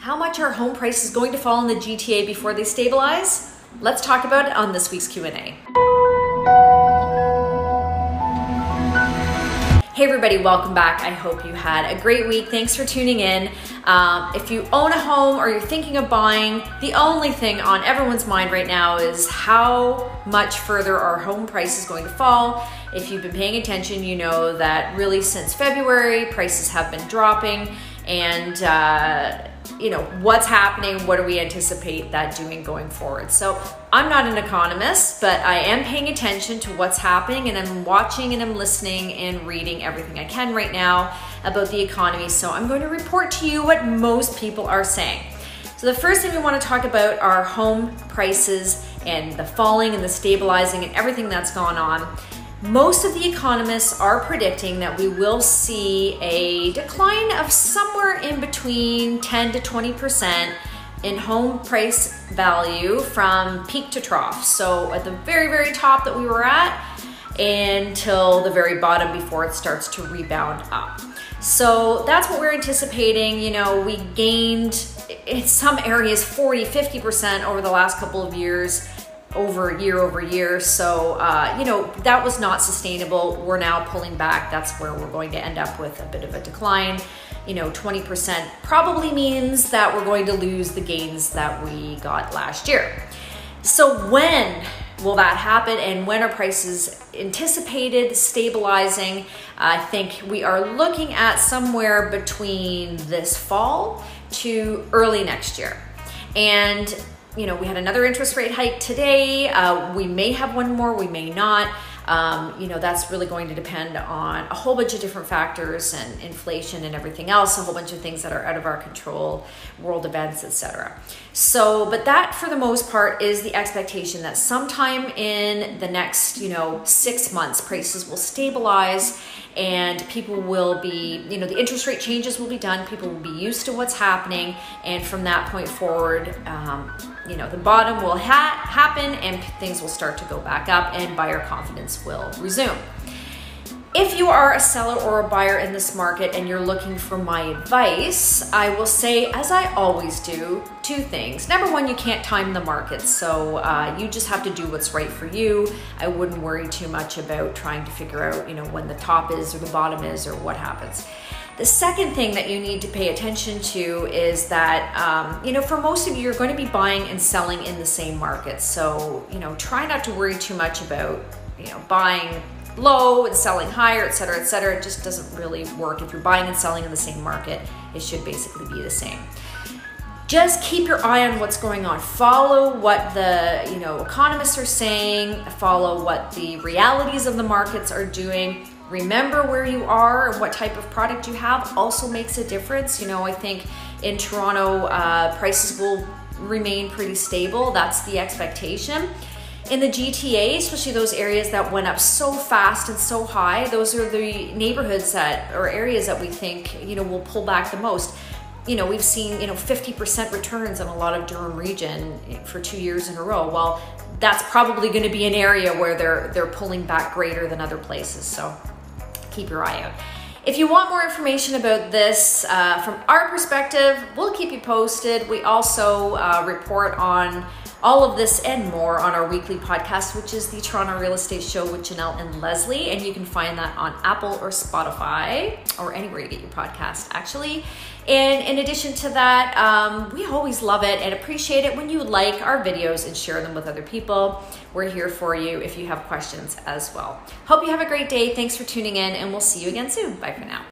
How much are home prices going to fall in the GTA before they stabilize? Let's talk about it on this week's Q&A. Hey everybody, welcome back. I hope you had a great week. Thanks for tuning in. If you own a home or you're thinking of buying, the only thing on everyone's mind right now is how much further our home price is going to fall. If you've been paying attention, you know that really since February, prices have been dropping, and you know, what's happening, what do we anticipate that doing going forward? So I'm not an economist, but I am paying attention to what's happening, and I'm watching and I'm listening and reading everything I can right now about the economy. So I'm going to report to you what most people are saying. So the first thing we want to talk about are home prices and the falling and the stabilizing and everything that's gone on. Most of the economists are predicting that we will see a decline of somewhere in between 10 to 20% in home price value from peak to trough. So at the very, very top that we were at until the very bottom before it starts to rebound up. So that's what we're anticipating. You know, we gained in some areas 40, 50% over the last couple of years. Over year. So, you know, that was not sustainable. We're now pulling back. That's where we're going to end up with a bit of a decline. You know, 20% probably means that we're going to lose the gains that we got last year. So when will that happen, and when are prices anticipated stabilizing? I think we are looking at somewhere between this fall to early next year. And you know, we had another interest rate hike today. We may have one more, we may not. You know, that's really going to depend on a whole bunch of different factors and inflation and everything else, a whole bunch of things that are out of our control, world events, etc. So, but that for the most part is the expectation that sometime in the next, you know, 6 months, prices will stabilize and people will be, you know, the interest rate changes will be done. People will be used to what's happening. And from that point forward, you know, the bottom will happen and things will start to go back up and buyer confidence will resume. If you are a seller or a buyer in this market and you're looking for my advice, I will say, as I always do, two things. Number one, you can't time the market, so you just have to do what's right for you. I wouldn't worry too much about trying to figure out, you know, when the top is or the bottom is or what happens. The second thing that you need to pay attention to is that, you know, for most of you, you're going to be buying and selling in the same market. So, you know, try not to worry too much about, you know, buying low and selling higher, et cetera, et cetera. It just doesn't really work. If you're buying and selling in the same market, it should basically be the same. Just keep your eye on what's going on. Follow what the, you know, economists are saying. Follow what the realities of the markets are doing. Remember where you are and what type of product you have also makes a difference. You know, I think in Toronto, prices will remain pretty stable. That's the expectation. In the GTA, especially those areas that went up so fast and so high, those are the neighborhoods that, or areas that we think, you know, will pull back the most. You know, we've seen, you know, 50% returns in a lot of Durham region for 2 years in a row. Well, that's probably going to be an area where they're pulling back greater than other places. So keep your eye out. If you want more information about this from our perspective, we'll keep you posted. We also report on all of this and more on our weekly podcast, which is the Toronto Real Estate Show with Jenelle and Leslie. And you can find that on Apple or Spotify or anywhere you get your podcast, actually. And in addition to that, we always love it and appreciate it when you like our videos and share them with other people. We're here for you if you have questions as well. Hope you have a great day. Thanks for tuning in, and we'll see you again soon. Bye for now.